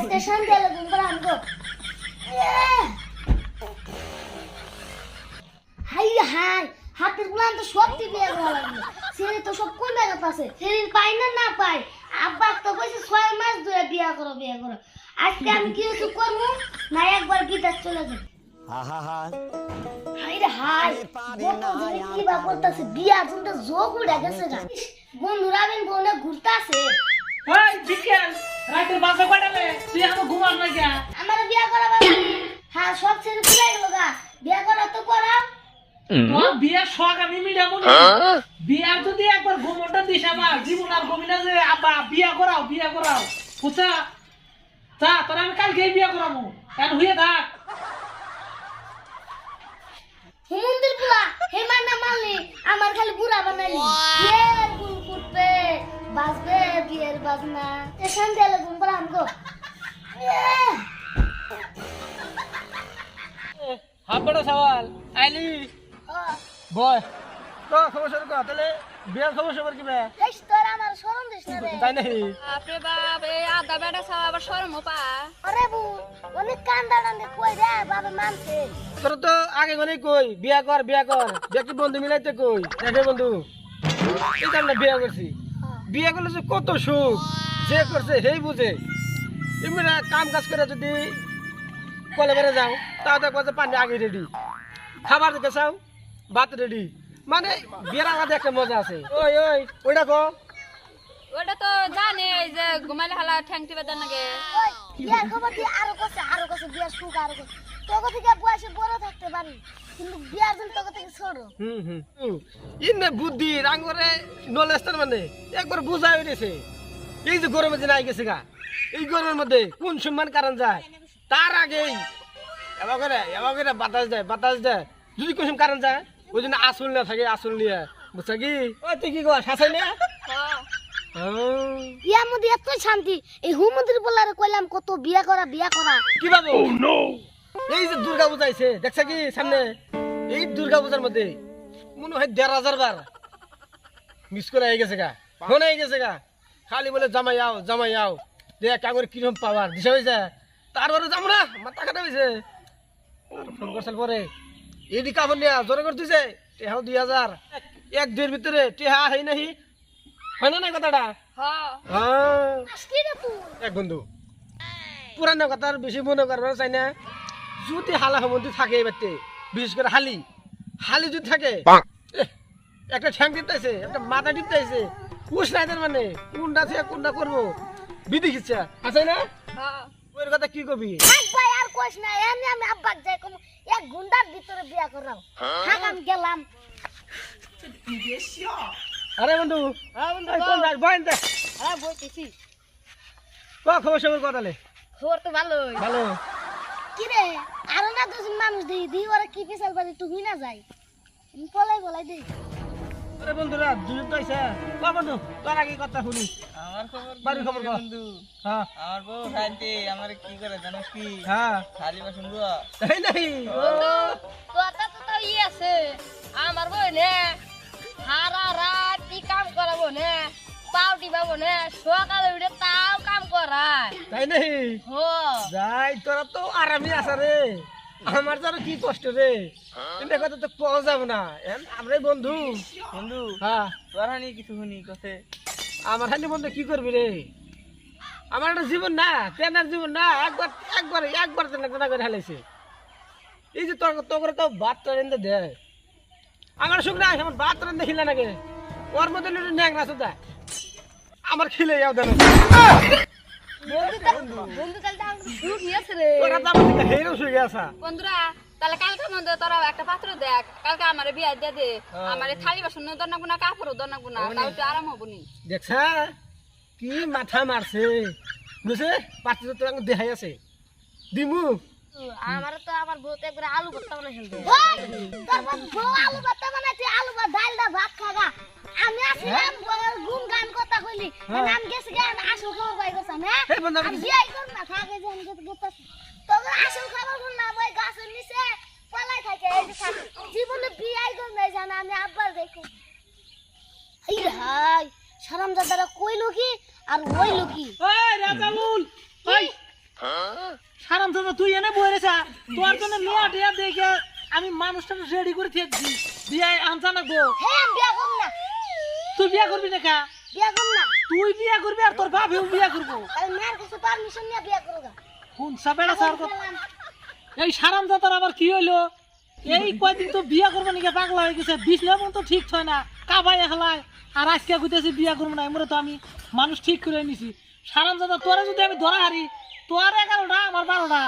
station গেলে তোমরা আমগো হাই হাই হাতের গুলান তো সব টিপে গেল লাগলো ছেলে তো সব কোন জায়গাতে আছে ছেলে পাই না পাই আব্বা তো কইছে 6 মাস ধরে বিয়া করো আজকে আমি কি কিছু করব না একবার বিদেশ চলে যাব হাই রে হাই বন্ধু তুমি কি বা করতেছে বিয়া জন্য যোগ উড়ে গেছে না বন্ধুরা বিন বনে ঘুরতাছে ওই বিকেল রাতে বাসা কাটালে তুই আমার ঘুমাস না কেন আমার বিয়া করা বাবা হ্যাঁ সব ছেড়ে চলে গেল গা বিয়া করা তো করা তোর বিয়ের শখ আমি মিটাবো না বিয়ার যদি একবার ঘুমোটা দিস আমার জীবন আর ঘুমিনা যে আব্বা বিয়া করাও বুঝছা তা তোর আমি কালকে বিয়া করাবো এখন হইয়া থাক হুমন্দির পুলা হে মানা মারলি আমার খালি বুড়া বানাইলি বিয়ের গুল ফুটবে বাজবে বিয়ের বাজনা স্টেশন গেলে তোমরা আমগো হাত বড় সওয়াল আইলি বয় তো খবর কর তাহলে বিয়ার খবর কি বে এই তোর আমার শরম দিস না রে তাই নাকি আপনি বাপ এই আদা বেটা সব আবার শরম পা আরে বু অনেক কান্দা কান্দে কই রে বাবা মানছে তোর তো আগে গনে কই বিয়া কর দেখি বন্ধু মিলাইতে কই দেখে বন্ধু এই কারণে বিয়া করছি বিয়া করলে যে কত সুখ যে করছে সেই বুঝে এমনি কাম কাজ করে যদি কলে বেড়ে যাও তাও দেখবো যে পানি আগে রেডি খাবার দিকে চাও ভাত রেডি মানে বিয়ের আলাদা একটা মজা আছে ওই দেখো ওটা তো জানে এই যে ঘুমাইলে হালা ঠ্যাংটি বেদার নাকি ওই বিয়ার খবর দিয়ে আরো কছে বিয়ার সুখ আরো কছে তোকে থেকে বয়সে বড় থাকতে পারি কিন্তু বিয়ার দিন তোকে থেকে ছোট ইনে বুদ্ধি রাঙ্গরে নলেজ তার মানে একবার বুঝাই হইতেছে এই যে গরমের দিন আই গেছে গা এই গরমের মধ্যে কোন সম্মান কারণ যায় তার আগেই এবার করে বাতাস দেয় যদি কোন কারণ যায় ওই জন্য আসল না থাকে আসল নিয়ে বুঝছা কি ওই তুই কি কর শাসাই না বিয়ার মধ্যে এত শান্তি এই হুমন্দির বলারে কইলাম কত বিয়া করা কি ভাবো এই যে দুর্গা পূজা আইছে দেখছা কি সামনে এই দুর্গা পূজার মধ্যে মনে হয় 1,500 বার মিস করে আই গেছে গা ফোন আই গেছে গা খালি বলে জামাই আও দেখ কাগর কিরকম পাওয়ার দিশা হইছে তারপরে যাম না মাথা কাটা হইছে আর ফোন করছাল পরে এডি কাপড় নিয়া জোরে করে দিছে টেহাও 2000 1-2 ভিতরে টেহা হই নাহি হয় না কথাটা হ্যাঁ আজকে রে তুই এক বন্ধু পুরানো কথার বেশি মনে করবার চাই না যদি হালা সম্বন্ধে থাকে এবারতে বিশেষ করে হালি যদি থাকে একটা ঠ্যাং টিপতেছে একটা মাথা টিপতেছে কুশ নাই তার মানে কোনটা থেকে কোনটা করবো বিধি খিচ্ছে আছে না ওই কথা কি কবি আব্বা আর কইস না এমনি আমি আব্বা যাই কম এক ঘন্টার ভিতরে বিয়া করাও থাক আমি গেলাম আরে বন্ধু কোন যাস বইন দে হ্যাঁ বইতেছি খবর কথালে খবর তো ভালোই ভালো কি রে আর না দুজন মানুষ দি ওরা কি পিছাল বাড়ি তুই না যাই পলাই দে আরে বন্ধুরা দুজন তো আইছে বন্ধু তোর আগে কথা শুনি আমার খবর বাড়ির খবর কর বন্ধু হ্যাঁ আমার বউ শান্তি আমার কি করে জানিস কি হ্যাঁ খালি বাসন ধোয়া এই নাই কথা তো ইয়ে আছে আমার বইনে সারা রাত কি কাম করাবো নে পাউটি পাবো নে সকালে উঠে তাও কাম করায় তাই নাই হো যাই তোরা তো আরামই আছা রে আমার যারা কি কষ্ট রে কিন্তু কথা তো পাওয়া যাবো না আমরাই বন্ধু বন্ধু হ্যাঁ তোর হানি কিছু শুনি কথা আমার হানি বন্ধু কি করবি রে আমার একটা জীবন না তেনার জীবন না একবার তেনা করে হালাইছে এই যে তোর তো ভাত রান্ধে দে আমার সুখ না আমার ভাত রান্ধে খিলা নাকি ওর মধ্যে ন্যাংরা সুদা আমার খিলে যাও দেন বন্ধু কালটা শুট নিয়েছে রে তোরা তো আমার দিকে হেরেও শুয়ে গেছা বন্ধুরা তাহলে কালকে মধ্যে তোরা একটা পাত্র দেখ কালকে আমারে বিয়া দিয়ে দে আমারে থালি বাসন দর না কাপড় দর না তাও একটু আরাম হবো নি দেখছা কি মাথা মারছে বুঝছে পাত্র তো দেখাই আছে দিমু আমার তো আমার বউ তো একবার আলু ভর্তা বানাই ফেলবে তোর বউ আলু ভর্তা বানাইছে আলু বা ডালটা ভাত খাগা আমি আসলাম গুন গান কথা কইলি নাম গেছে গান আসল খবর পাই গেছ না এই বন্ধু আমি বিয়াই কর না থাকে যে আমি গেতাছি তোর আসল খবর শুন না ওই গাছের নিচে পলাই থাকে এই যে থাকে জীবনে বিয়াই কর না জানা আমি আব্বার দেখো এই হাই শরমজাদারা কইলো কি আর ওইলো কি ওই রাজামুল ওই দাদা তুই এনে বই রেছা তোর জন্য নিয়া টিয়া দেখে আমি মানুষটা রেডি করে থেকছি দিয়ে আনছা না গো হ্যাঁ আমি বিয়া করব না তুই বিয়া করবি না কা বিয়া করব না তুই বিয়া করবি আর তোর বাপেও বিয়া করবো আমি মার কাছে পারমিশন নিয়ে বিয়া করব কোন সাবেড়া স্যার এই সারাম দাদার আবার কি হইলো এই কয়দিন তো বিয়া করবো নাকি পাগলা হয়ে গেছে বিছনা তো ঠিক হয় না কাবাই হেলায় আর আজকে কইতেছি বিয়া করবো না এমরে তো আমি মানুষ ঠিক করে নিছি সারাম দাদা তোরা যদি আমি ধরা হারি তোর 11টা আমার 12টা